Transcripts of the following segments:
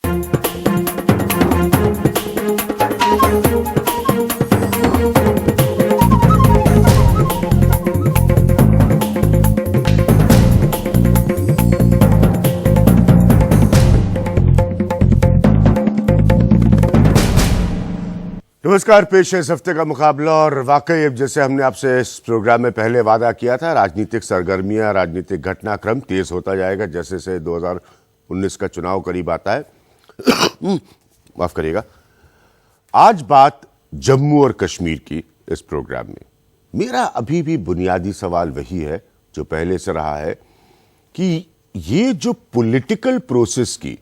नमस्कार, पेश है इस हफ्ते का मुकाबला। और वाकई अब जैसे हमने आपसे इस प्रोग्राम में पहले वादा किया था, राजनीतिक सरगर्मियां, राजनीतिक घटनाक्रम तेज होता जाएगा जैसे से 2019 का चुनाव करीब आता है। माफ करिएगा। आज बात जम्मू और कश्मीर की इस प्रोग्राम में। मेरा अभी भी बुनियादी सवाल वही है जो पहले से रहा है कि ये जो पॉलिटिकल प्रोसेस की,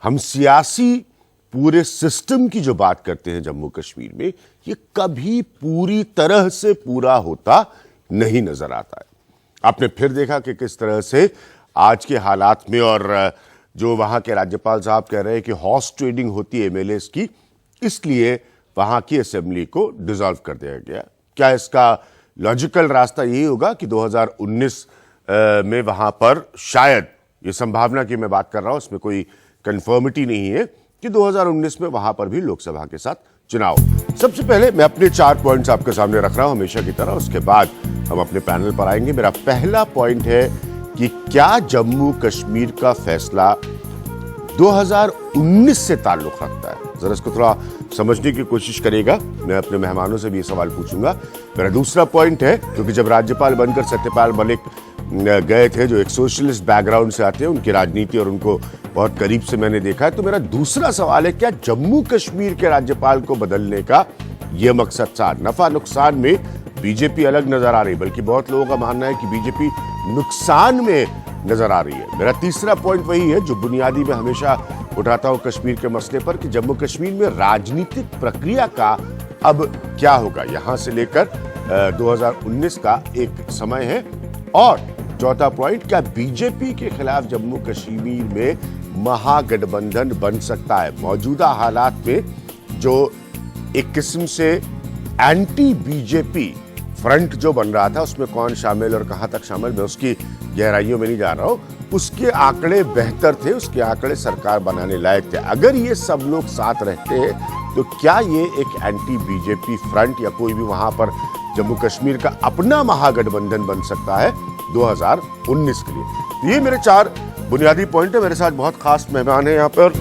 हम सियासी पूरे सिस्टम की जो बात करते हैं जम्मू कश्मीर में, ये कभी पूरी तरह से पूरा होता नहीं नजर आता है। आपने फिर देखा कि किस तरह से आज के हालात में, और जो वहां के राज्यपाल साहब कह रहे हैं कि हॉर्स ट्रेडिंग होती है एमएलएस की, इसलिए वहां की असेंबली को डिसॉल्व कर दिया गया। क्या इसका लॉजिकल रास्ता यही होगा कि 2019 में वहां पर शायद, ये संभावना की मैं बात कर रहा हूं, इसमें कोई कंफर्मिटी नहीं है, कि 2019 में वहां पर भी लोकसभा के साथ चुनाव। सबसे पहले मैं अपने 4 पॉइंट्स आपके सामने रख रहा हूं हमेशा की तरह, उसके बाद हम अपने पैनल पर आएंगे। मेरा पहला पॉइंट है कि क्या जम्मू कश्मीर का फैसला 2019 से ताल्लुक रखता है। जरा इसको थोड़ा समझने की कोशिश करेगा। मैं अपने मेहमानों से भी ये सवाल पूछूंगा। मेरा दूसरा पॉइंट है, क्योंकि जब राज्यपाल बनकर सत्यपाल मलिक गए थे, जो एक सोशलिस्ट बैकग्राउंड से आते हैं, उनकी राजनीति और उनको बहुत करीब से मैंने देखा है, तो मेरा दूसरा सवाल है, क्या जम्मू कश्मीर के राज्यपाल को बदलने का यह मकसद था? नफा नुकसान में बीजेपी अलग नजर आ रही, बल्कि बहुत लोगों का मानना है कि बीजेपी नुकसान में नजर आ रही है। मेरा तीसरा पॉइंट वही है जो बुनियादी में हमेशा उठाता हूं कश्मीर के मसले पर, कि जम्मू कश्मीर में राजनीतिक प्रक्रिया का अब क्या होगा। यहां से लेकर 2019 का एक समय है। और चौथा पॉइंट, क्या बीजेपी के खिलाफ जम्मू कश्मीर में महागठबंधन बन सकता है? मौजूदा हालात में जो एक किस्म से एंटी बीजेपी फ्रंट जो बन रहा था, उसमें कौन शामिल और कहां तक शामिल, मैं उसकी गहराइयों में नहीं जा रहा हूं। उसके आंकड़े बेहतर थे, उसके आंकड़े सरकार बनाने लायक थे। अगर ये सब लोग साथ रहते हैं तो क्या ये एक एंटी बीजेपी फ्रंट या कोई भी वहां पर जम्मू कश्मीर का अपना महागठबंधन बन सकता है 2019 के लिए? तो ये मेरे 4 बुनियादी पॉइंट है। मेरे साथ बहुत खास मेहमान है यहाँ पर।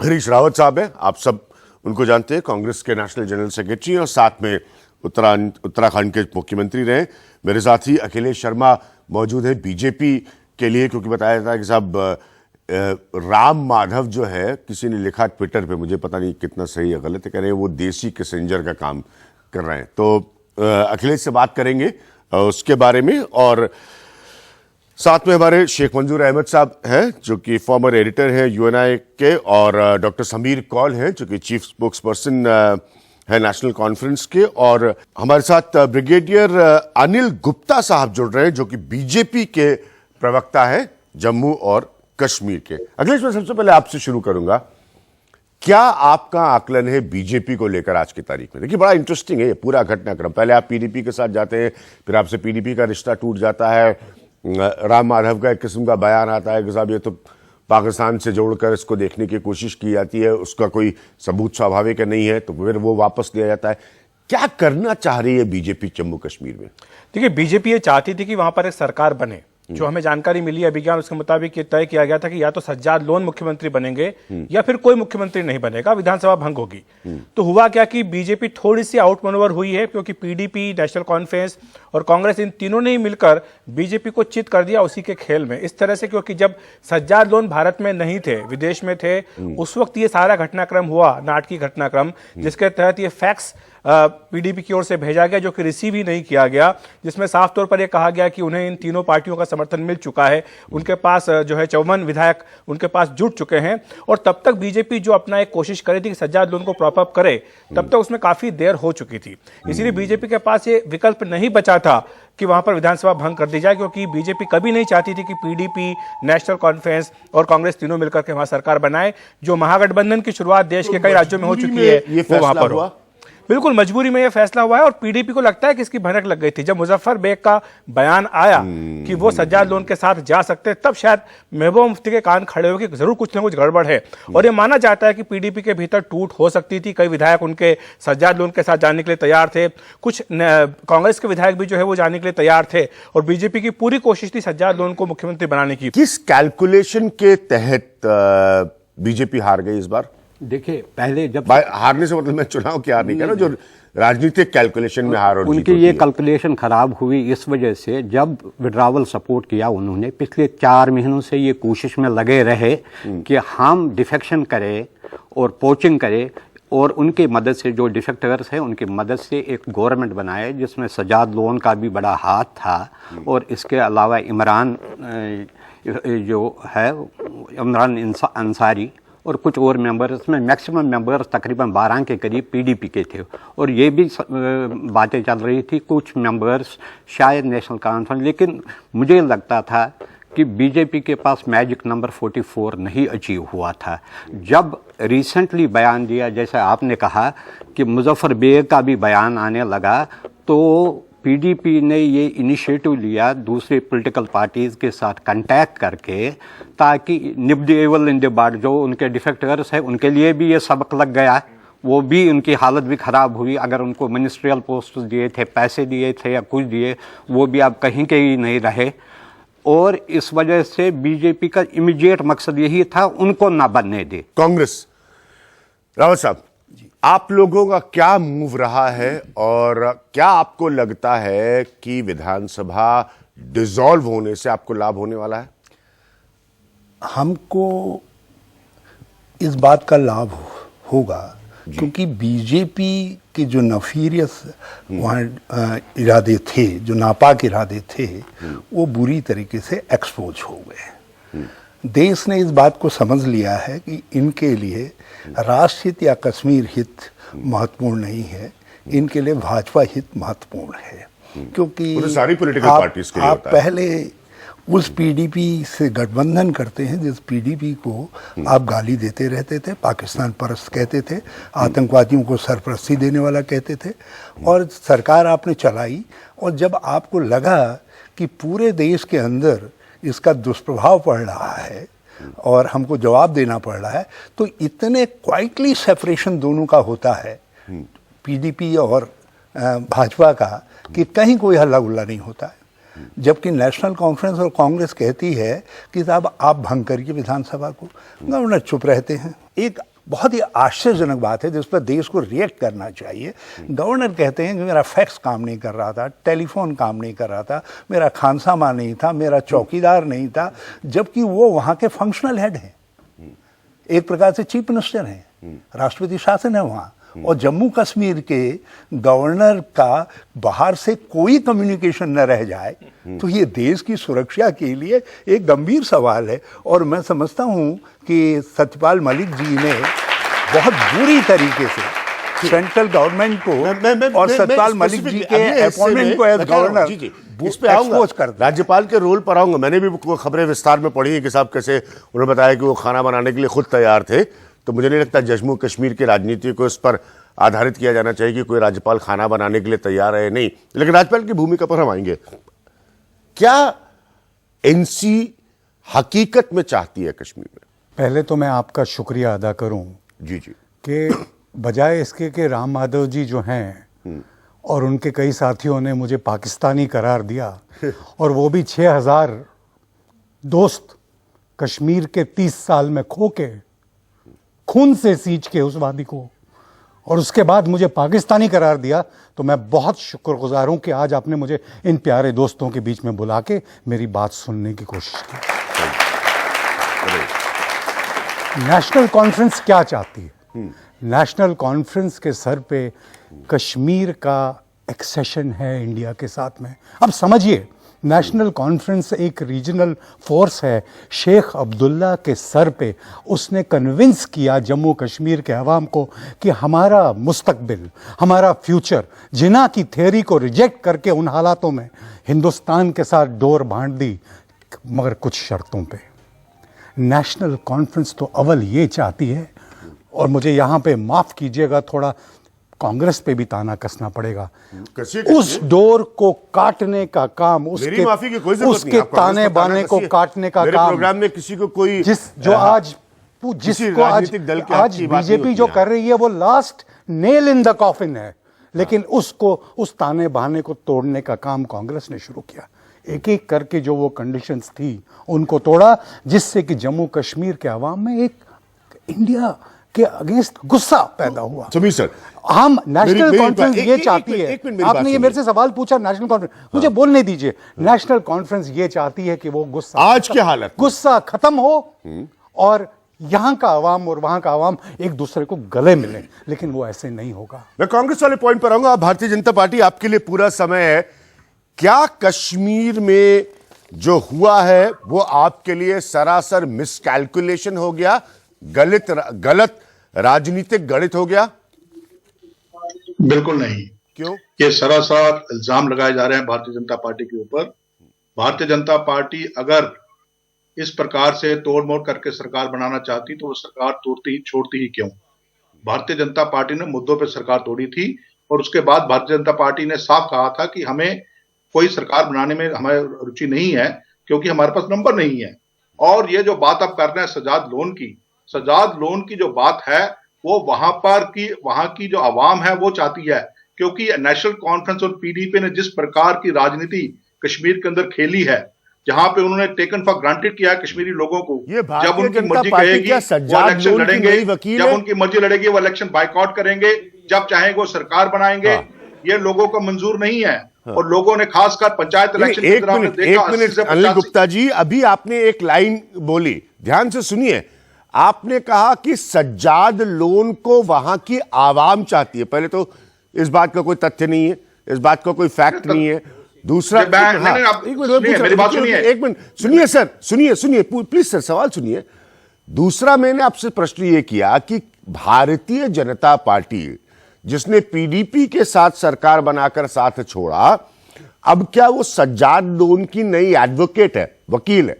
हरीश रावत साहब हैं, आप सब उनको जानते हैं, कांग्रेस के नेशनल जनरल सेक्रेटरी, और साथ में उत्तराखंड के मुख्यमंत्री रहे। मेरे साथ ही अखिलेश शर्मा मौजूद है बीजेपी के लिए, क्योंकि बताया जाता है कि साहब राम माधव जो है, किसी ने लिखा ट्विटर पे, मुझे पता नहीं कितना सही या गलत है, कह रहे हैं वो देसी किसेंजर का काम कर रहे हैं। तो अखिलेश से बात करेंगे उसके बारे में। और साथ में हमारे शेख मंजूर अहमद साहब हैं, जो कि फॉर्मर एडिटर हैं यूएनआई के, और डॉक्टर समीर कौल हैं, जो कि चीफ स्पोक्स पर्सन है नेशनल कॉन्फ्रेंस के। और हमारे साथ ब्रिगेडियर अनिल गुप्ता साहब जुड़ रहे हैं, जो कि बीजेपी के प्रवक्ता है जम्मू और कश्मीर के। अखिलेश, मैं सबसे पहले आपसे शुरू करूंगा। क्या आपका आकलन है बीजेपी को लेकर आज की तारीख में? देखिए, बड़ा इंटरेस्टिंग है ये पूरा घटनाक्रम। पहले आप पीडीपी के साथ जाते हैं, फिर आपसे पीडीपी का रिश्ता टूट जाता है, राम माधव का एक किस्म का बयान आता है कि साहब ये तो पाकिस्तान से जोड़कर इसको देखने की कोशिश की जाती है, उसका कोई सबूत स्वाभाविक नहीं है, तो फिर वो वापस लिया जाता है। क्या करना चाह रही है बीजेपी जम्मू कश्मीर में? देखिए, बीजेपी ये चाहती थी कि वहां पर एक सरकार बने। जो हमें जानकारी मिली है अभिज्ञान, उसके मुताबिक ये तय किया गया था कि या तो सज्जाद लोन मुख्यमंत्री बनेंगे या फिर कोई मुख्यमंत्री नहीं बनेगा, विधानसभा भंग होगी। तो हुआ क्या कि बीजेपी थोड़ी सी आउट मनोवर हुई है, क्योंकि पीडीपी, नेशनल कॉन्फ्रेंस और कांग्रेस, इन तीनों ने ही मिलकर बीजेपी को चित कर दिया उसी के खेल में। इस तरह से, क्योंकि जब सज्जाद लोन भारत में नहीं थे, विदेश में थे, उस वक्त ये सारा घटनाक्रम हुआ, नाटकीय घटनाक्रम, जिसके तहत ये फैक्स पीडीपी की ओर से भेजा गया, जो कि रिसीव ही नहीं किया गया, जिसमें साफ तौर पर यह कहा गया कि उन्हें इन तीनों पार्टियों का समर्थन मिल चुका है, उनके पास जो है 54 विधायक उनके पास जुट चुके हैं। और तब तक बीजेपी जो अपना एक कोशिश कर रही थी कि सज्जाद लोन को प्रॉप अप करे, तब तक उसमें काफी देर हो चुकी थी। इसीलिए बीजेपी के पास ये विकल्प नहीं बचा था कि वहां पर विधानसभा भंग कर दी जाए, क्योंकि बीजेपी कभी नहीं चाहती थी कि पीडीपी, नेशनल कॉन्फ्रेंस और कांग्रेस तीनों मिलकर के वहां सरकार बनाए। जो महागठबंधन की शुरुआत देश के कई राज्यों में हो चुकी है, वो वहां पर हुआ। बिल्कुल मजबूरी में यह फैसला हुआ है और पीडीपी को लगता है कि इसकी भनक लग गई थी। जब मुजफ्फर बेग का बयान आया कि वो सज्जाद लोन के साथ जा सकते हैं, तब शायद महबूबा मुफ्ती के कान खड़े हो कि जरूर कुछ ना कुछ गड़बड़ है। और ये माना जाता है कि पीडीपी के भीतर टूट हो सकती थी। कई विधायक उनके सज्जाद लोन के साथ जाने के लिए तैयार थे, कुछ कांग्रेस के विधायक भी जो है वो जाने के लिए तैयार थे, और बीजेपी की पूरी कोशिश थी सज्जाद लोन को मुख्यमंत्री बनाने की। किस कैलकुलेशन के तहत बीजेपी हार गई इस बार? देखिए, पहले जब हारने से मतलब मैं चुनाव की हार नहीं कह रहा, जो राजनीतिक कैलकुलेशन में हार और जीत उनकी होती ये है। कैलकुलेशन खराब हुई इस वजह से, जब विड्रावल सपोर्ट किया उन्होंने, पिछले 4 महीनों से ये कोशिश में लगे रहे कि हम डिफेक्शन करें और पोचिंग करें, और उनकी मदद से, जो डिफेक्टर्स हैं उनकी मदद से एक गवर्नमेंट बनाए जिसमें सज्जाद लोन का भी बड़ा हाथ था, और इसके अलावा इमरान जो है इमरान अंसारी और कुछ और मेंबर्स में, मैक्सिमम मेंबर्स तकरीबन 12 के करीब पीडीपी के थे। और ये भी बातें चल रही थी कुछ मेंबर्स शायद नेशनल कॉन्फ्रेंस, लेकिन मुझे लगता था कि बीजेपी के पास मैजिक नंबर 44 नहीं अचीव हुआ था। जब रिसेंटली बयान दिया, जैसे आपने कहा कि मुजफ्फर बेग का भी बयान आने लगा, तो पीडीपी ने ये इनिशिएटिव लिया दूसरे पॉलिटिकल पार्टीज़ के साथ कांटेक्ट करके, ताकि nip the evil in the bud, जो उनके डिफेक्टर्स हैं उनके लिए भी ये सबक लग गया, वो भी उनकी हालत भी ख़राब हुई। अगर उनको मिनिस्ट्रियल पोस्ट दिए थे, पैसे दिए थे या कुछ दिए, वो भी अब कहीं के ही नहीं रहे। और इस वजह से बीजेपी का इमीडिएट मकसद यही था उनको ना बनने दे। कांग्रेस, रावत साहब, आप लोगों का क्या मूव रहा है और क्या आपको लगता है कि विधानसभा डिसॉल्व होने से आपको लाभ होने वाला है? हमको इस बात का लाभ होगा क्योंकि बीजेपी के जो नफीरियस वहाँ इरादे थे, जो नापाक इरादे थे, वो बुरी तरीके से एक्सपोज हो गए। देश ने इस बात को समझ लिया है कि इनके लिए राष्ट्रहित या कश्मीर हित महत्वपूर्ण नहीं है, इनके लिए भाजपा हित महत्वपूर्ण है। क्योंकि तो सारी पॉलिटिकल पार्टीज के लिए आप होता है। पहले उस पीडीपी से गठबंधन करते हैं जिस पीडीपी को आप गाली देते रहते थे, पाकिस्तान परस्त कहते थे, आतंकवादियों को सरपरस्ती देने वाला कहते थे, और सरकार आपने चलाई, और जब आपको लगा कि पूरे देश के अंदर इसका दुष्प्रभाव पड़ रहा है और हमको जवाब देना पड़ रहा है, तो इतने क्वाइटली सेपरेशन दोनों का होता है पीडीपी और भाजपा का कि कहीं कोई हल्ला गुल्ला नहीं होता है। जबकि नेशनल कॉन्फ्रेंस और कांग्रेस कहती है कि साहब आप भंग करिए विधानसभा को, गवर्नर चुप रहते हैं। एक बहुत ही आश्चर्यजनक बात है जिस पर देश को रिएक्ट करना चाहिए। गवर्नर कहते हैं कि मेरा फैक्स काम नहीं कर रहा था, टेलीफोन काम नहीं कर रहा था, मेरा खानसामा नहीं था, मेरा चौकीदार नहीं था, जबकि वो वहाँ के फंक्शनल हेड हैं, एक प्रकार से चीफ मिनिस्टर हैं, राष्ट्रपति शासन है वहाँ। और जम्मू कश्मीर के गवर्नर का बाहर से कोई कम्युनिकेशन न रह जाए तो ये देश की सुरक्षा के लिए एक गंभीर सवाल है। और मैं समझता हूँ कि सत्यपाल मलिक जी ने बहुत बुरी तरीके से सेंट्रल गवर्नमेंट को और सत्यपाल मलिक जी के अपॉइंटमेंट को एज गवर्नर इस पे आऊंगा, राज्यपाल के रोल पर आऊंगा। मैंने भी खबरें विस्तार में पढ़ी है कि साहब कैसे उन्होंने बताया कि वो खाना बनाने के लिए खुद तैयार थे। तो मुझे नहीं लगता जम्मू कश्मीर की राजनीति को इस पर आधारित किया जाना चाहिए कि कोई राज्यपाल खाना बनाने के लिए तैयार है नहीं, लेकिन राज्यपाल की भूमिका पर हम आएंगे। क्या एनसी हकीकत में चाहती है कश्मीर में? पहले तो मैं आपका शुक्रिया अदा करूं जी जी कि बजाय इसके कि राम माधव जी जो हैं और उनके कई साथियों ने मुझे पाकिस्तानी करार दिया और वो भी 6000 दोस्त कश्मीर के 30 साल में खो के खून से सींच के उस वादी को, और उसके बाद मुझे पाकिस्तानी करार दिया, तो मैं बहुत शुक्रगुजार हूं कि आज आपने मुझे इन प्यारे दोस्तों के बीच में बुला के मेरी बात सुनने की कोशिश की। नेशनल कॉन्फ्रेंस क्या चाहती है? नेशनल कॉन्फ्रेंस के सर पे कश्मीर का एक्सेशन है इंडिया के साथ में। अब समझिए, नेशनल कॉन्फ्रेंस एक रीजनल फोर्स है, शेख अब्दुल्ला के सर पे उसने कन्विंस किया जम्मू कश्मीर के अवाम को कि हमारा मुस्तकबिल, हमारा फ्यूचर, जिन्ना की थ्योरी को रिजेक्ट करके उन हालातों में हिंदुस्तान के साथ डोर बांट दी, मगर कुछ शर्तों पे। नेशनल कॉन्फ्रेंस तो अव्वल ये चाहती है, और मुझे यहाँ पे माफ़ कीजिएगा थोड़ा कांग्रेस पे भी ताना कसना पड़ेगा। कसिए, उस डोर को काटने का काम, मेरी माफी की कोई जरूरत नहीं, उसके आप कांग्रेस ताने को ताना बाने को कसिए। काटने का मेरे काम प्रोग्राम में किसी को कोई जिसको आज राजनीतिक दल की आज आपकी बात नहीं बीजेपी होती जो यहाँ। कर रही है वो last nail in the coffin है, लेकिन उसको, उस ताने बहाने को तोड़ने का काम कांग्रेस ने शुरू किया। एक एक करके जो वो कंडीशंस थी उनको तोड़ा, जिससे कि जम्मू कश्मीर के अवाम में एक इंडिया के अगेंस्ट गुस्सा पैदा हुआ। समीर सर, हम नेशनल मेरी कॉन्फ्रेंस बात- ये एक चाहती मिनट, है। एक मिनट मेरी बात आपने ये सुनिए। मेरे से सवाल पूछा नेशनल कॉन्फ्रेंस, मुझे बोलने दीजिए। नेशनल कॉन्फ्रेंस ये चाहती है कि वो गुस्सा, आज की हालत गुस्सा खत्म हो और यहां का अवाम और वहां का अवाम एक दूसरे को गले मिले, लेकिन वो ऐसे नहीं होगा। मैं कांग्रेस वाले पॉइंट पर आऊंगा। भारतीय जनता पार्टी, आपके लिए पूरा समय है। क्या कश्मीर में जो हुआ है वो आपके लिए सरासर मिसकैलकुलेशन हो गया, गलत राजनीतिक गणित हो गया? बिल्कुल नहीं। क्यों? ये सरासर इल्जाम लगाए जा रहे हैं भारतीय जनता पार्टी के ऊपर। भारतीय जनता पार्टी अगर इस प्रकार से तोड़ मोड़ करके सरकार बनाना चाहती तो वो सरकार छोड़ती ही क्यों? भारतीय जनता पार्टी ने मुद्दों पर सरकार तोड़ी थी और उसके बाद भारतीय जनता पार्टी ने साफ कहा था कि हमें कोई सरकार बनाने में हमें रुचि नहीं है, क्योंकि हमारे पास नंबर नहीं है। और ये जो बात आप कर रहे हैं सजाद लोन की जो बात है, वो वहां की जो आवाम है वो चाहती है, क्योंकि नेशनल कॉन्फ्रेंस और पीडीपी ने जिस प्रकार की राजनीति कश्मीर के अंदर खेली है, जहां पे उन्होंने टेकन फॉर ग्रांटेड किया है कश्मीरी लोगों को। ये भारतीय जब उनकी जनता मर्जी पार्टी कहेगी क्या वो सज्जाद इलेक्शन लोन की लड़ेंगे, नई वकील जब है? उनकी मर्जी लड़ेगी वो इलेक्शन बाइकआउट करेंगे, जब चाहेंगे वो सरकार बनाएंगे। ये लोगों को मंजूर नहीं है। और लोगों ने खासकर पंचायत इलेक्शन के दौरान देखा, 80 मिनट से अनिल 85 गुप्ता जी, अभी आपने एक लाइन बोली, ध्यान से सुनिए। आपने कहा कि सज्जाद लोन को वहां की आवाम चाहती है। पहले तो इस बात का कोई तथ्य नहीं है, इस बात का कोई फैक्ट नहीं है। दूसरा, मेरी बात सुनिए। एक मिनट सुनिए सर, सुनिए प्लीज सर, सवाल सुनिए। दूसरा, मैंने आपसे प्रश्न यह किया कि भारतीय जनता पार्टी जिसने पीडीपी के साथ सरकार बनाकर साथ छोड़ा, अब क्या वो सज्जाद लोन की नई एडवोकेट है, वकील है?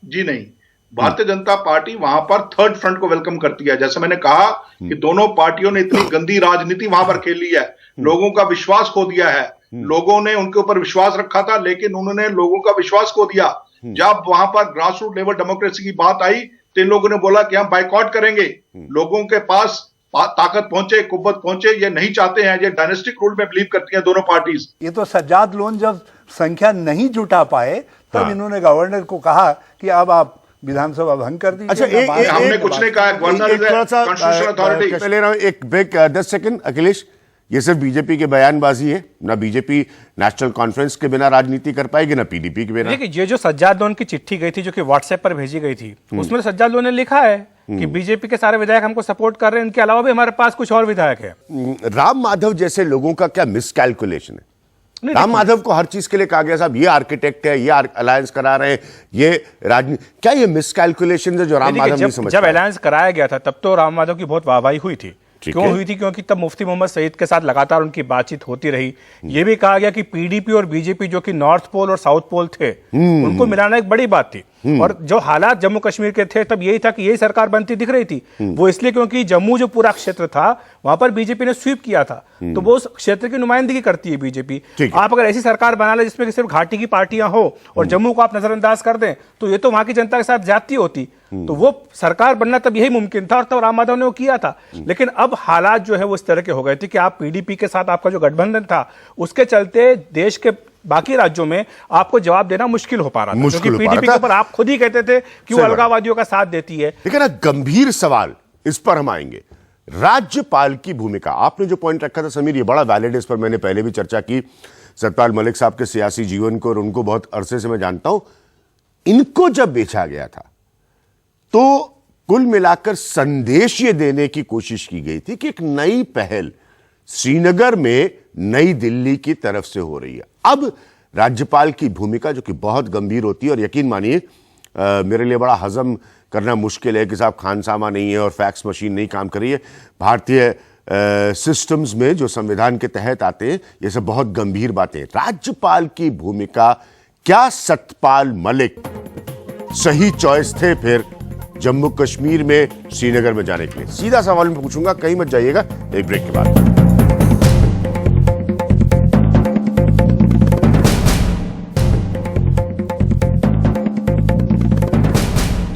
जी नहीं, भारतीय जनता पार्टी वहां पर थर्ड फ्रंट को वेलकम करती है। जैसे मैंने कहा कि दोनों पार्टियों ने इतनी गंदी राजनीति वहां पर खेली है, लोगों का विश्वास खो दिया है। लोगों ने उनके ऊपर विश्वास रखा था, लेकिन उन्होंने लोगों का विश्वास खो दिया। जब वहां पर ग्रास रूट लेवल डेमोक्रेसी की बात आई तो इन लोगों ने बोला कि हम बाइकआउट करेंगे। लोगों के पास ताकत पहुंचे, कुव्वत पहुंचे, ये नहीं चाहते हैं। ये डायनेस्टिक रूल में बिलीव करती हैं दोनों पार्टीज। ये तो सज्जाद लोन जब संख्या नहीं जुटा पाए तब इन्होंने गवर्नर को कहा कि अब आप विधानसभा भंग कर दीजिए। अच्छा, हमने कुछ नहीं कहा, गवर्नर इज कॉन्स्टिट्यूशनल अथॉरिटी। पहले एक ब्रेक, 10 सेकंड। अखिलेश, ये सिर्फ बीजेपी के बयानबाजी है ना? बीजेपी नेशनल कॉन्फ्रेंस के बिना राजनीति कर पाएगी, ना पीडीपी के बिना। देखिए, ये जो सज्जाद लोन की चिट्ठी गई थी, जो कि व्हाट्सएप पर भेजी गई थी, उसमें सज्जाद लोन ने लिखा है कि बीजेपी के सारे विधायक हमको सपोर्ट कर रहे हैं, इनके अलावा भी हमारे पास कुछ और विधायक है। राम माधव जैसे लोगों का क्या मिसकैलकुलेशन है? नहीं, राम माधव को हर चीज के लिए कहा गया साहब ये आर्किटेक्ट है, ये अलायंस करा रहे हैं, ये राजनीति, क्या ये मिसकैलकुलेशन है जो राम माधव नहीं समझ जब पाए? अलायंस कराया गया था तब तो राम माधव की बहुत वाहवाही हुई थी। क्यों हुई थी? क्योंकि तब मुफ्ती मोहम्मद सईद के साथ लगातार उनकी बातचीत होती रही। यह भी कहा गया कि पीडीपी और बीजेपी जो कि नॉर्थ पोल और साउथ पोल थे, उनको मिलाना एक बड़ी बात थी। और जो हालात जम्मू कश्मीर के थे तब यही था कि यही सरकार बनती दिख रही थी। वो इसलिए क्योंकि जम्मू जो पूरा क्षेत्र था वहां पर बीजेपी ने स्वीप किया था, तो वो उस क्षेत्र की नुमाइंदगी करती है बीजेपी। आप अगर ऐसी सरकार बना ले जिसमें सिर्फ घाटी की पार्टियां हो और जम्मू को आप नजरअंदाज कर दें, तो ये तो वहां की जनता के साथ ज्यादती होती। तो वो सरकार बनना तब यही मुमकिन था और तब राम माधव ने वो किया था। लेकिन अब हालात जो है वो इस तरह के हो गए थे कि आप पीडीपी के साथ आपका जो गठबंधन था, उसके चलते देश के बाकी राज्यों में आपको जवाब देना मुश्किल हो पा रहा था, क्योंकि पीडीपी के ऊपर आप खुद ही कहते थे कि वो अलगाववादियों का साथ देती है। लेकिन ना, गंभीर सवाल, इस पर हम आएंगे। राज्यपाल की भूमिका, आपने जो पॉइंट रखा था समीर, ये बड़ा वैलिड है, इस पर मैंने पहले भी चर्चा की। सतपाल मलिक साहब के सियासी जीवन को और उनको बहुत अरसे से मैं जानता हूं। इनको जब बेचा गया था तो कुल मिलाकर संदेश ये देने की कोशिश की गई थी कि एक नई पहल श्रीनगर में नई दिल्ली की तरफ से हो रही है। अब राज्यपाल की भूमिका, जो कि बहुत गंभीर होती है, और यकीन मानिए मेरे लिए बड़ा हजम करना मुश्किल है कि साहब खानसामा नहीं है और फैक्स मशीन नहीं काम कर रही है। भारतीय सिस्टम्स में जो संविधान के तहत आते हैं, ये सब बहुत गंभीर बातें। राज्यपाल की भूमिका, क्या सतपाल मलिक सही चॉइस थे फिर जम्मू कश्मीर में श्रीनगर में जाने के लिए? सीधा सवाल मैं पूछूंगा, कहीं मत जाइएगा, एक ब्रेक के बाद।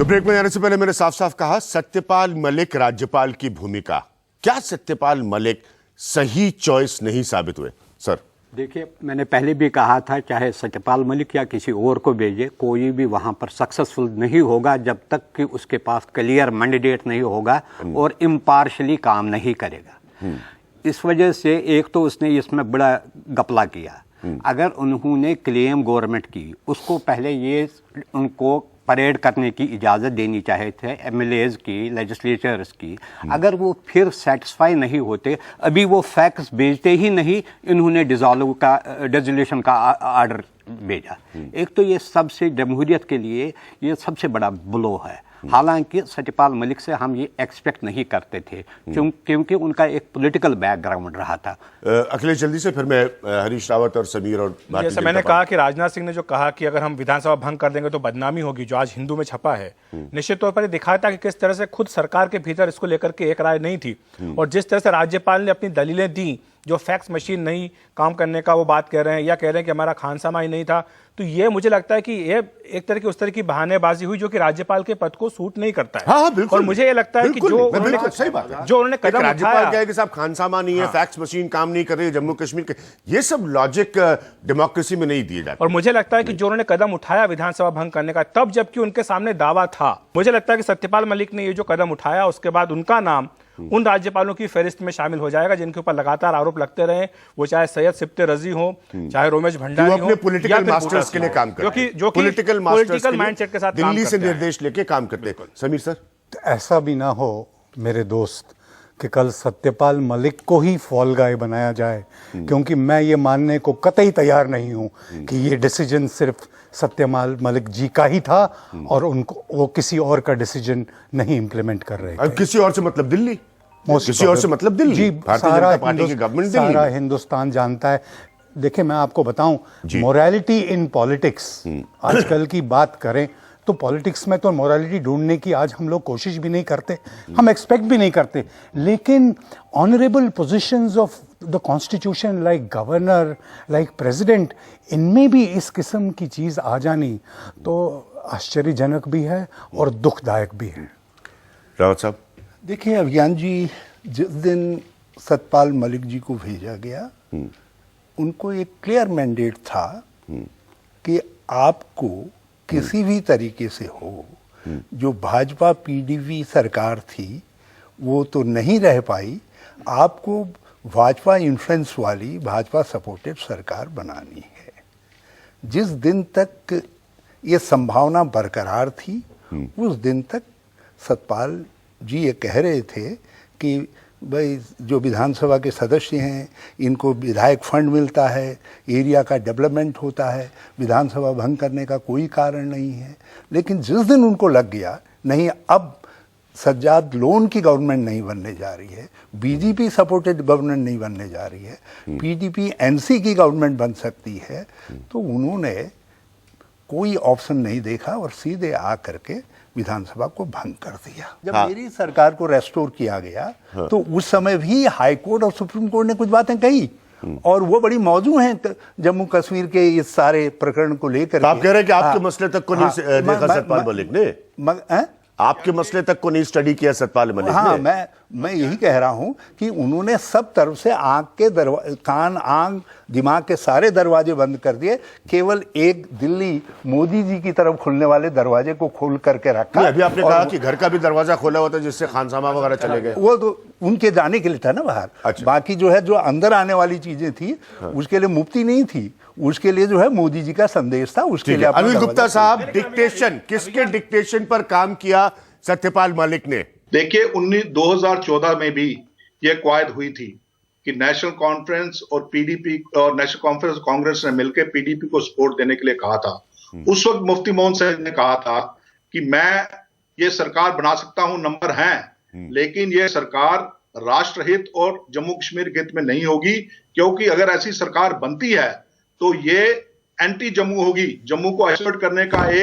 ब्रेक में जाने से पहले मैंने साफ साफ कहा, सत्यपाल मलिक राज्यपाल की भूमिका, क्या सत्यपाल मलिक सही चॉइस नहीं साबित हुए? सर देखिए, मैंने पहले भी कहा था, चाहे सत्यपाल मलिक या किसी और को भेजे, कोई भी वहाँ पर सक्सेसफुल नहीं होगा जब तक कि उसके पास क्लियर मैंडेट नहीं होगा और इम्पार्शली काम नहीं करेगा। इस वजह से एक तो उसने इसमें बड़ा घपला किया। अगर उन्होंने क्लेम गवर्नमेंट की, उसको पहले ये उनको परेड करने की इजाज़त देनी चाहे थे, एमएलएज की, लेजिस्लेचर्स की। अगर वो फिर सेटिस्फाई नहीं होते, अभी वो फैक्ट्स भेजते ही नहीं, इन्होंने डिसोल्यूशन का आर्डर भेजा। एक तो ये सबसे जमहूरियत के लिए ये सबसे बड़ा ब्लो है। हालांकि सत्यपाल मलिक से हम ये एक्सपेक्ट नहीं करते थे, क्योंकि उनका एक पॉलिटिकल बैकग्राउंड रहा था। अखिलेश, जल्दी से फिर मैं हरीश रावत और समीर और जैसे मैंने कहा कि राजनाथ सिंह ने जो कहा कि अगर हम विधानसभा भंग कर देंगे तो बदनामी होगी, जो आज हिंदू में छपा है, निश्चित तौर पर ये दिखाता कि किस तरह से खुद सरकार के भीतर इसको लेकर के एक राय नहीं थी। और जिस तरह से राज्यपाल ने अपनी दलीलें दी, जो फैक्स मशीन नहीं काम करने का वो बात कह रहे हैं, या कह रहे हैं कि हमारा खानसामा ही नहीं था, तो ये मुझे लगता है कि ये एक तरह की उस तरह की बहानेबाजी हुई जो कि राज्यपाल के पद को सूट नहीं करता है। हाँ, बिल्कुल। और मुझे ये लगता है कि सही बात है, जो उन्होंने कदम राज्यपाल उठाया कहे कि साहब खानसामा नहीं है, फैक्स मशीन काम नहीं कर रही है जम्मू कश्मीर के, ये सब लॉजिक डेमोक्रेसी में नहीं दिए जाते। और मुझे लगता है कि जो उन्होंने कदम उठाया विधानसभा भंग करने का, तब जबकि उनके सामने दावा था, मुझे लगता है कि सत्यपाल मलिक ने ये जो कदम उठाया, उसके बाद उनका नाम उन राज्यपालों की फहरिस्त में शामिल हो जाएगा जिनके ऊपर लगातार आरोप लगते रहे, वो चाहे सैयद सिप्ते रजी हो, चाहे रोमेश भंडारी हो, अपने पॉलिटिकल मास्टर्स के लिए काम कर रहे हैं, जो कि पॉलिटिकल माइंडसेट के साथ दिल्ली से निर्देश लेके काम करते हैं। समीर सर, तो ऐसा भी ना हो मेरे दोस्त कि कल सत्यपाल मलिक को ही फॉल गाय बनाया जाए, क्योंकि मैं ये मानने को कतई तैयार नहीं हूं कि ये डिसीजन सिर्फ सत्यपाल मलिक जी का ही था और उनको वो किसी और का डिसीजन नहीं इंप्लीमेंट कर रहे थे। किसी और से मतलब दिल्ली, किसी और से मतलब दिल्ली, जी, भारतीय जनता पार्टी की गवर्नमेंट दिल्ली, सारा हिंदुस्तान जानता है। देखिए, मैं आपको बताऊं, मोरालिटी इन पॉलिटिक्स, आजकल की बात करें तो पॉलिटिक्स में तो मोरालिटी ढूंढने की आज हम लोग कोशिश भी नहीं करते, हम एक्सपेक्ट भी नहीं करते, लेकिन honourable positions of the constitution like governor, like president, इनमें भी इस किस्म की चीज आ जानी तो आश्चर्यजनक भी है और दुखदायक भी है। रावत साहब, देखिए अभियान जी, जिस दिन सत्यपाल मलिक जी को भेजा गया, उनको एक क्लियर मैंडेट था कि आपको किसी भी तरीके से हो, जो भाजपा पीडीपी सरकार थी वो तो नहीं रह पाई, आपको भाजपा इन्फ्लुएंस वाली, भाजपा सपोर्टेड सरकार बनानी है। जिस दिन तक ये संभावना बरकरार थी, उस दिन तक सत्यपाल जी ये कह रहे थे कि भाई जो विधानसभा के सदस्य हैं इनको विधायक फंड मिलता है, एरिया का डेवलपमेंट होता है, विधानसभा भंग करने का कोई कारण नहीं है। लेकिन जिस दिन उनको लग गया नहीं, अब सज्जाद लोन की गवर्नमेंट नहीं बनने जा रही है, बीजेपी सपोर्टेड गवर्नमेंट नहीं बनने जा रही है, पीडीपी एनसी की गवर्नमेंट बन सकती है, तो उन्होंने कोई ऑप्शन नहीं देखा और सीधे आ करके विधानसभा को भंग कर दिया। जब मेरी सरकार को रेस्टोर किया गया तो उस समय भी हाई कोर्ट और सुप्रीम कोर्ट ने कुछ बातें कही और वो बड़ी मौजूद हैं जम्मू कश्मीर के इस सारे प्रकरण को लेकर। आप कह रहे हैं कि आपके मसले तक को नहीं देखा सत्यपाल मलिक ने, आपके मसले तक को नहीं स्टडी किया सत्यपाल मलिक ने। हाँ, मैं यही कह रहा हूं कि उन्होंने सब तरफ से आंख के कान, आंख, दिमाग के सारे दरवाजे बंद कर दिए, केवल एक दिल्ली मोदी जी की तरफ खुलने वाले दरवाजे को खोल करके रखा। अभी आपने कहा कि घर का भी दरवाजा खोला हुआ था जिससे खानसामा वगैरह चले गए, वो तो उनके जाने के लिए था ना बाहर। अच्छा। बाकी जो है, जो अंदर आने वाली चीजें थी उसके लिए मुफ्ती नहीं थी, उसके लिए जो है मोदी जी का संदेश था, उसके लिए। अनिल गुप्ता साहब, डिक्टेशन, किसके डिक्टेशन पर काम किया सत्यपाल मलिक ने? देखिए 2014 में भी यह कवायद हुई थी कि नेशनल कॉन्फ्रेंस और पीडीपी और नेशनल कॉन्फ्रेंस कांग्रेस ने मिलकर पीडीपी को सपोर्ट देने के लिए कहा था। उस वक्त मुफ्ती मोहम्मद सईद ने कहा था कि मैं ये सरकार बना सकता हूं, नंबर हैं, लेकिन ये सरकार राष्ट्रहित और जम्मू कश्मीर के हित में नहीं होगी, क्योंकि अगर ऐसी सरकार बनती है तो ये एंटी जम्मू होगी, जम्मू को आइसोलेट करने का ये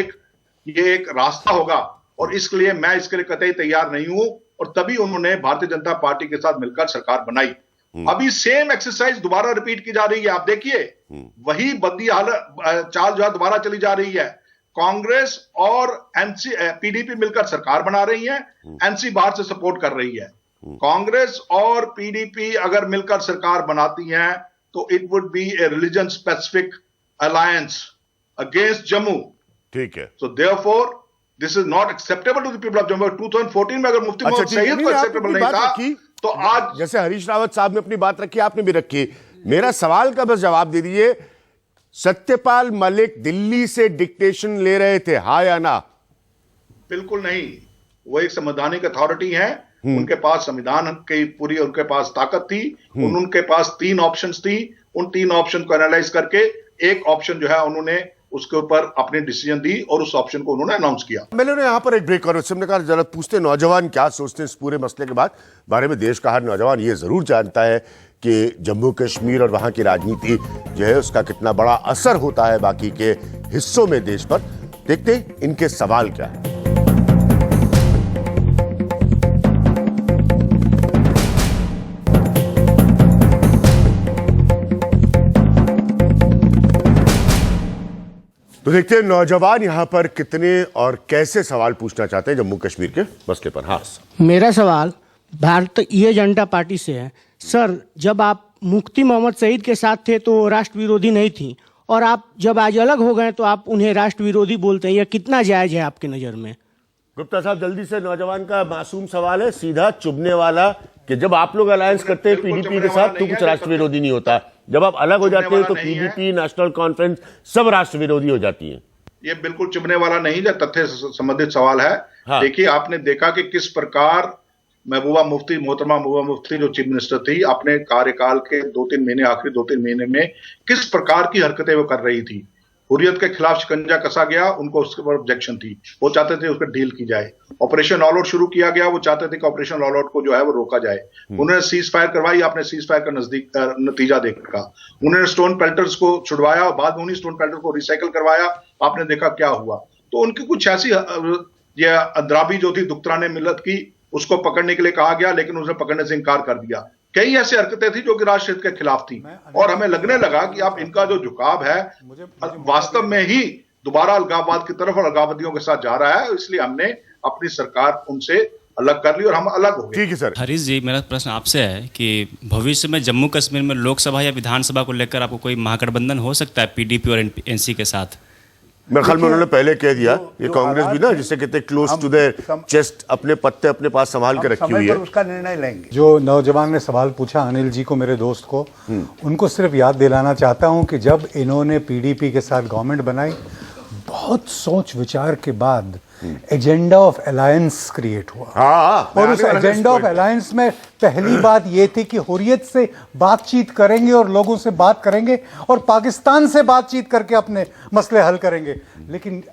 एक रास्ता होगा और इसके लिए मैं इसके लिए कतई तैयार नहीं हूं। और तभी उन्होंने भारतीय जनता पार्टी के साथ मिलकर सरकार बनाई। अभी सेम एक्सरसाइज दोबारा रिपीट की जा रही है। आप देखिए वही बंदी हालत चाल जो है दोबारा चली जा रही है। कांग्रेस और पीडीपी मिलकर सरकार बना रही है, एनसी बाहर से सपोर्ट कर रही है। कांग्रेस और पीडीपी अगर मिलकर सरकार बनाती हैं तो it would be a religion specific alliance against Jammu. ठीक है। So therefore this is not acceptable to the people of Jammu. 2014 में अगर मुफ्ती मोहम्मद सईद को एक्सेप्टेबल नहीं था तो आज जैसे हरीश रावत साहब ने अपनी बात रखी, आपने भी रखी, मेरा सवाल का बस जवाब दे दीजिए। सत्यपाल मलिक दिल्ली से डिक्टेशन ले रहे थे, हाँ या ना? बिल्कुल नहीं, वो एक संवैधानिक अथॉरिटी है, उनके पास संविधान की पूरी उनके पास ताकत थी, उनके पास 3 ऑप्शंस थी, उन 3 ऑप्शन को एनालाइज करके एक ऑप्शन जो है उन्होंने उसके ऊपर अपनी डिसीजन दी और उस ऑप्शन को उन्होंने अनाउंस किया। मैंने यहां पर एक ब्रेक और उसने कहा जरा पूछते नौजवान क्या सोचते हैं इस पूरे मसले के बारे में। देश का हर नौजवान ये जरूर जानता है कि जम्मू कश्मीर और वहां की राजनीति जो है उसका कितना बड़ा असर होता है बाकी के हिस्सों में देश पर। देखते हैं इनके सवाल क्या है। तो देखते हैं नौजवान यहां पर कितने और कैसे सवाल पूछना चाहते हैं जम्मू कश्मीर के मसले पर। हाँ, मेरा सवाल भारतीय जनता पार्टी से है। सर, जब आप मुफ्ती मोहम्मद सईद के साथ थे तो राष्ट्र विरोधी नहीं थी, और आप जब आज अलग हो गए तो आप उन्हें राष्ट्र विरोधी बोलते हैं, यह कितना जायज है आपकी नजर में? गुप्ता साहब, जल्दी से नौजवान का मासूम सवाल है, सीधा चुभने वाला, कि जब आप लोग अलायंस करते हैं पीडीपी के साथ तो कुछ राष्ट्र विरोधी नहीं होता, जब आप अलग हो जाते हैं तो पीडीपी, नेशनल कॉन्फ्रेंस सब राष्ट्र विरोधी हो जाती है। ये बिल्कुल चुभने वाला नहीं है, तथ्य संबंधित सवाल है। हाँ। देखिए, आपने देखा कि किस प्रकार मोहतरमा महबूबा मुफ्ती जो चीफ मिनिस्टर थी, अपने कार्यकाल के 2-3 महीने, आखिरी 2-3 महीने में किस प्रकार की हरकतें वो कर रही थी। हुर्रियत के खिलाफ शिकंजा कसा गया, उनको उसके ऊपर ऑब्जेक्शन थी, वो चाहते थे उसपर डील की जाए। ऑपरेशन ऑल आउट शुरू किया गया, वो चाहते थे कि ऑपरेशन ऑल आउट को जो है वो रोका जाए। उन्होंने सीज फायर करवाई, आपने सीज फायर का नतीजा देखा। उन्होंने स्टोन पेल्टर्स को छुड़वाया, बाद में उन्हीं स्टोन पेल्टर को रिसाइकिल करवाया, आपने देखा क्या हुआ। तो उनकी कुछ ऐसी ये अंद्राबी जो थी दुख्तराने मिल्लत की, उसको पकड़ने के लिए कहा गया, लेकिन उसने पकड़ने से इनकार कर दिया। कई ऐसी हरकतें थी जो कि राष्ट्र हित के खिलाफ थी, और हमें लगने लगा कि अब इनका जो झुकाव है वास्तव में ही दोबारा अलगाववाद की तरफ और अलगाववादियों के साथ जा रहा है। इसलिए हमने अपनी सरकार उनसे अलग कर ली और हम अलग हो गए। ठीक है सर। हरीश जी, मेरा प्रश्न आपसे है कि भविष्य में जम्मू कश्मीर में लोकसभा या विधानसभा को लेकर आपको कोई महागठबंधन हो सकता है पीडीपी और एनसी के साथ? मेरे ख्याल में उन्होंने पहले कह दिया, ये कांग्रेस भी ना जिसे कहते हैं क्लोज टू देयर चेस्ट, अपने पत्ते अपने पास संभाल के रखी हुई है। उसका निर्णय लेंगे। जो नौजवान ने सवाल पूछा अनिल जी को, मेरे दोस्त को, उनको सिर्फ याद दिलाना चाहता हूं कि जब इन्होंने पीडीपी के साथ गवर्नमेंट बनाई, बहुत सोच विचार के बाद एजेंडा ऑफ अलायंस क्रिएट हुआ। हाँ, और उस एजेंडा ऑफ अलायंस में पहली बात ये थी कि हुर्रियत से बातचीत करेंगे और लोगों से बात करेंगे और पाकिस्तान से बातचीत करके अपने मसले हल करेंगे, लेकिन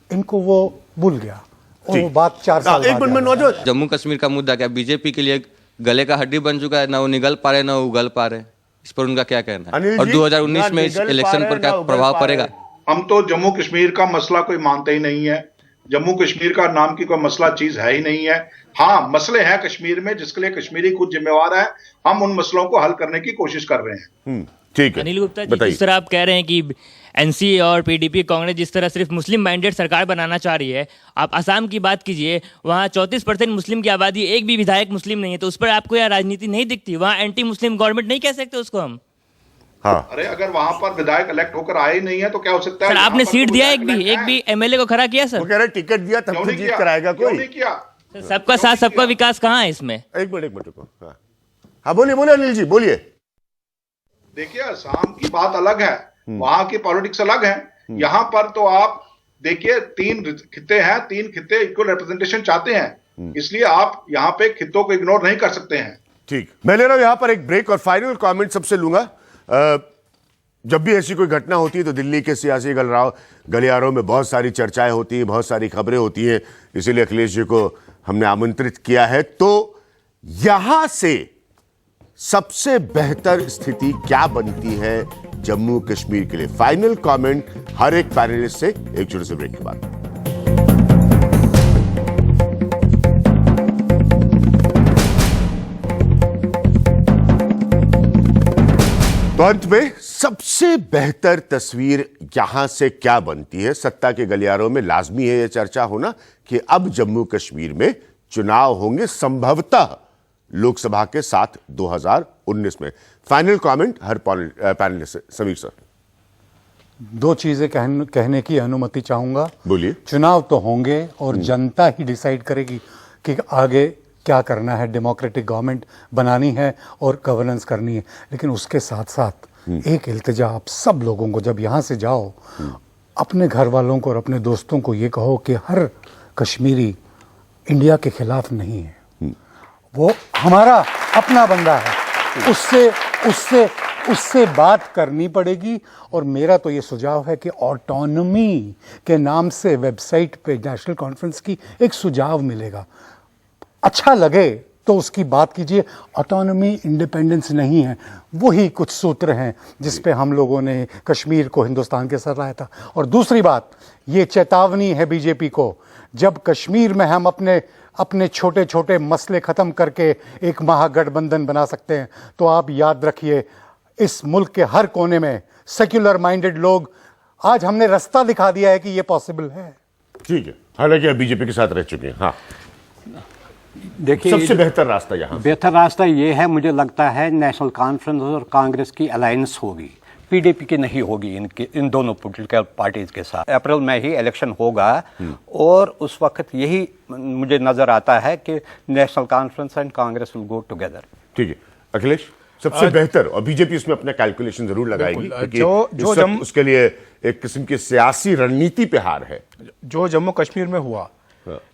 इनको वो भूल गया और वो बात 4 साल एक मिनट में नौजवान। जम्मू कश्मीर का मुद्दा क्या बीजेपी के लिए गले का हड्डी बन चुका है? ना वो निगल पा रहे, ना वो उगल पा रहे। इस पर उनका क्या कहना है? और 2019 में इस इलेक्शन पर क्या प्रभाव पड़ेगा? हम तो जम्मू कश्मीर का मसला कोई मानते ही नहीं है। जम्मू कश्मीर का नाम की कोई मसला चीज है ही नहीं है। हाँ, मसले हैं कश्मीर में जिसके लिए कश्मीरी खुद जिम्मेवार है। हम उन मसलों को हल करने की कोशिश कर रहे हैं। ठीक है अनिल गुप्ता जी, जिस तरह आप कह रहे हैं कि एनसी और पीडीपी कांग्रेस जिस तरह सिर्फ मुस्लिम माइंडेड सरकार बनाना चाह रही है, आप असम की बात कीजिए, वहाँ 34% मुस्लिम की आबादी, एक भी विधायक मुस्लिम नहीं है, तो उस पर आपको यहाँ राजनीति नहीं दिखती? वहाँ एंटी मुस्लिम गवर्नमेंट नहीं कह सकते उसको हम? हाँ। अरे अगर वहां पर विधायक इलेक्ट होकर आए ही नहीं है तो क्या हो सकता है? सर, आपने सीट दिया एक भी एमएलए को खड़ा किया सर? वो कह रहे टिकट दिया तब तो जीत कराएगा कोई? नहीं किया। सबका साथ सबका विकास कहाँ है इसमें? एक मिनट रुको। हाँ बोलिए अनिल जी, बोलिए। देखिए, असम की बात अलग है, वहां की पॉलिटिक्स अलग है। यहाँ पर तो आप देखिए 3 खित्ते हैं, 3 खित्ते इक्वल रिप्रेजेंटेशन चाहते हैं, इसलिए आप यहाँ पे खित्तों को इग्नोर नहीं कर सकते हैं। ठीक, मैं ले रहा हूं यहां पर एक ब्रेक और फाइनल कमेंट सबसे लूंगा। जब भी ऐसी कोई घटना होती है तो दिल्ली के सियासी गलियारों में बहुत सारी चर्चाएं होती हैं, बहुत सारी खबरें होती हैं, इसीलिए अखिलेश जी को हमने आमंत्रित किया है। तो यहां से सबसे बेहतर स्थिति क्या बनती है जम्मू कश्मीर के लिए? फाइनल कमेंट हर एक पैनलिस्ट से एक छोटे से ब्रेक के बाद। तो अंत में सबसे बेहतर तस्वीर यहां से क्या बनती है? सत्ता के गलियारों में लाजमी है यह चर्चा होना कि अब जम्मू कश्मीर में चुनाव होंगे संभवतः लोकसभा के साथ 2019 में। फाइनल कमेंट हर पैनलिस्ट से। समीर सर, दो चीजें कहने की अनुमति चाहूंगा। बोलिए। चुनाव तो होंगे और जनता ही डिसाइड करेगी कि आगे क्या करना है, डेमोक्रेटिक गवर्नमेंट बनानी है और गवर्नेंस करनी है। लेकिन उसके साथ साथ एक इल्तिजा आप सब लोगों को, जब यहां से जाओ, अपने घर वालों को और अपने दोस्तों को ये कहो कि हर कश्मीरी इंडिया के खिलाफ नहीं है, वो हमारा अपना बंदा है, उससे बात करनी पड़ेगी। और मेरा तो ये सुझाव है कि ऑटोनॉमी के नाम से वेबसाइट पे नेशनल कॉन्फ्रेंस की एक सुझाव मिलेगा, अच्छा लगे तो उसकी बात कीजिए। ऑटोनॉमी इंडिपेंडेंस नहीं है, वही कुछ सूत्र हैं जिस पे हम लोगों ने कश्मीर को हिंदुस्तान के साथ लाया था। और दूसरी बात, ये चेतावनी है बीजेपी को, जब कश्मीर में हम अपने छोटे छोटे मसले खत्म करके एक महागठबंधन बना सकते हैं, तो आप याद रखिए इस मुल्क के हर कोने में सेक्युलर माइंडेड लोग, आज हमने रास्ता दिखा दिया है कि ये पॉसिबल है। ठीक है, हालांकि आप बीजेपी के साथ रह चुके हैं। हाँ, देखिए, सबसे बेहतर रास्ता यहाँ, बेहतर रास्ता ये है, मुझे लगता है नेशनल कॉन्फ्रेंस और कांग्रेस की अलायंस होगी, पीडीपी की नहीं होगी इन दोनों पॉलिटिकल पार्टीज के साथ। अप्रैल में ही इलेक्शन होगा और उस वक्त यही मुझे नजर आता है कि national conference and Congress will go together. ठीक है अखिलेश, सबसे बेहतर, और बीजेपी इसमें अपना कैलकुलेशन जरूर लगाएगी क्योंकि उसके लिए एक किस्म की सियासी रणनीति पे हार है। जो जम्मू कश्मीर में हुआ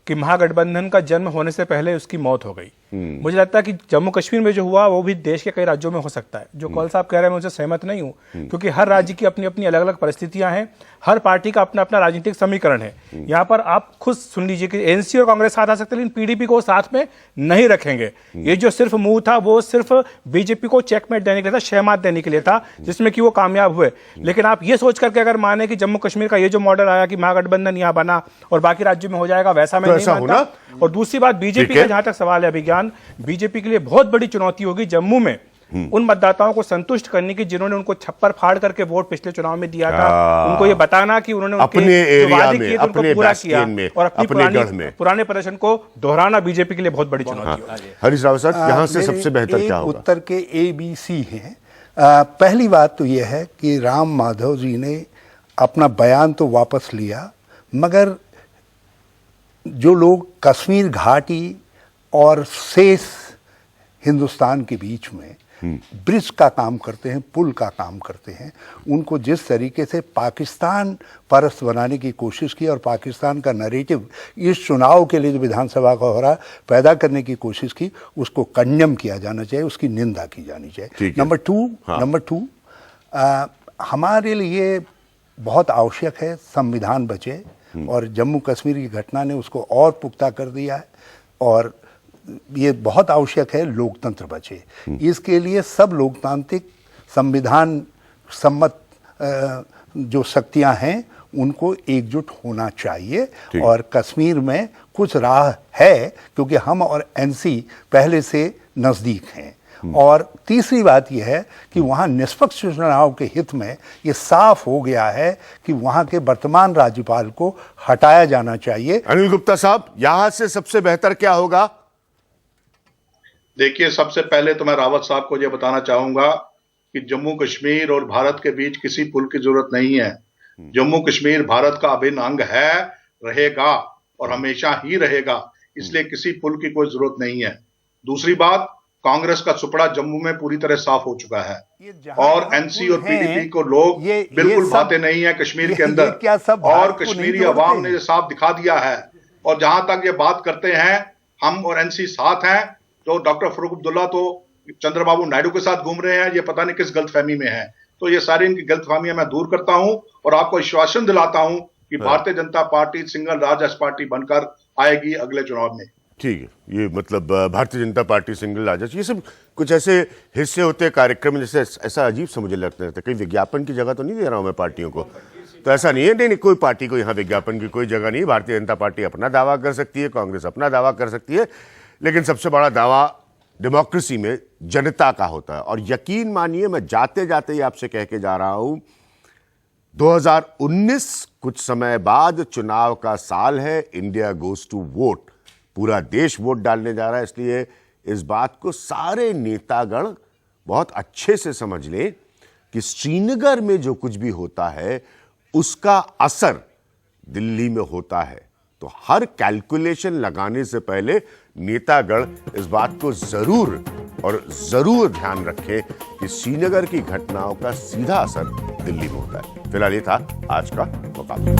कि महागठबंधन का जन्म होने से पहले उसकी मौत हो गई, मुझे लगता है कि जम्मू कश्मीर में जो हुआ वो भी देश के कई राज्यों में हो सकता है। जो कौल साहब कह रहे हैं मैं उनसे सहमत नहीं हूं, क्योंकि हर राज्य की अपनी अपनी अलग अलग परिस्थितियां हैं, हर पार्टी का अपना अपना राजनीतिक समीकरण है। यहां पर आप खुद सुन लीजिए कि एनसी और कांग्रेस साथ आ सकते हैं, लेकिन पीडीपी को साथ में नहीं रखेंगे। ये जो सिर्फ मुंह था वो सिर्फ बीजेपी को चेकमेट देने के लिए था, शहमात देने के लिए था, जिसमें कि वो कामयाब हुए। लेकिन आप ये सोच करके अगर माने कि जम्मू कश्मीर का ये जो मॉडल आया कि महागठबंधन यहां बना और बाकी राज्यों में हो जाएगा, वैसा मैं नहीं मानता। और दूसरी बात, बीजेपी का जहां तक सवाल है अभिज्ञान, बीजेपी के लिए बहुत बड़ी चुनौती होगी जम्मू में उन मतदाताओं को संतुष्ट करने की जिन्होंने उनको छप्पर फाड़ करके वोट पिछले चुनाव में दिया था। उनको ये बताना कि उन्होंने अपने एरिया में, अपने पूरा किया और अपने पुराने प्रदर्शन को दोहराना बीजेपी के लिए बहुत बड़ी चुनौती है। हरीश रावत साहब, यहाँ से सबसे बेहतर क्या होगा? उत्तर के ABC हैं। पहली बात तो यह है कि राम माधव जी ने अपना बयान तो वापस लिया, मगर जो लोग कश्मीर घाटी और शेष हिंदुस्तान के बीच में ब्रिज का काम करते हैं, पुल का काम करते हैं, उनको जिस तरीके से पाकिस्तान परस्त बनाने की कोशिश की और पाकिस्तान का नैरेटिव इस चुनाव के लिए जो विधानसभा का हो रहा पैदा करने की कोशिश की, उसको कंडेम किया जाना चाहिए, उसकी निंदा की जानी चाहिए। नंबर टू, हमारे लिए बहुत आवश्यक है संविधान बचे, और जम्मू कश्मीर की घटना ने उसको और पुख्ता कर दिया है, और ये बहुत आवश्यक है लोकतंत्र बचे। इसके लिए सब लोकतांत्रिक संविधान सम्मत जो शक्तियां हैं उनको एकजुट होना चाहिए। और कश्मीर में कुछ राह है, क्योंकि हम और एनसी पहले से नज़दीक हैं। और तीसरी बात यह है कि वहाँ निष्पक्ष चुनाव के हित में ये साफ हो गया है कि वहाँ के वर्तमान राज्यपाल को हटाया जाना चाहिए। अनिल गुप्ता साहब, यहाँ से सबसे बेहतर क्या होगा? देखिए, सबसे पहले तो मैं रावत साहब को यह बताना चाहूंगा कि जम्मू कश्मीर और भारत के बीच किसी पुल की जरूरत नहीं है। जम्मू कश्मीर भारत का अभिन्न अंग है, रहेगा और हमेशा ही रहेगा, इसलिए किसी पुल की कोई जरूरत नहीं है। दूसरी बात, कांग्रेस का सुपड़ा जम्मू में पूरी तरह साफ हो चुका है और एनसी और पीडीपी को लोग बिल्कुल भाते नहीं है कश्मीर के अंदर, और कश्मीरी अवाम ने साफ दिखा दिया है। और जहां तक ये बात करते हैं हम और एनसी साथ हैं, तो डॉक्टर फरूक अब्दुल्ला तो चंद्रबाबू नायडू के साथ घूम रहे हैं, ये पता नहीं किस गलतफहमी में है। तो ये सारी इनकी गलतफहमियां मैं दूर करता हूं और आपको आश्वासन दिलाता हूं कि भारतीय जनता पार्टी सिंगल राजस्व पार्टी बनकर आएगी अगले चुनाव में। ठीक है, ये मतलब भारतीय जनता पार्टी सिंगल राजस्व, ये सब कुछ ऐसे हिस्से होते हैं कार्यक्रम, जैसे ऐसा अजीब सा मुझे लगता है, कहीं विज्ञापन की जगह तो नहीं दे रहा हूं मैं पार्टियों को, तो ऐसा नहीं है। नहीं, कोई पार्टी को यहाँ विज्ञापन की कोई जगह नहीं। भारतीय जनता पार्टी अपना दावा कर सकती है, कांग्रेस अपना दावा कर सकती है, लेकिन सबसे बड़ा दावा डेमोक्रेसी में जनता का होता है। और यकीन मानिए, मैं जाते जाते ही आपसे कह के जा रहा हूं, 2019 कुछ समय बाद चुनाव का साल है, इंडिया गोज टू वोट, पूरा देश वोट डालने जा रहा है। इसलिए इस बात को सारे नेतागण बहुत अच्छे से समझ लें कि श्रीनगर में जो कुछ भी होता है उसका असर दिल्ली में होता है। तो हर कैलकुलेशन लगाने से पहले नेतागण इस बात को जरूर ध्यान रखें कि श्रीनगर की घटनाओं का सीधा असर दिल्ली में होता है। फिलहाल ये था आज का मुकाबला।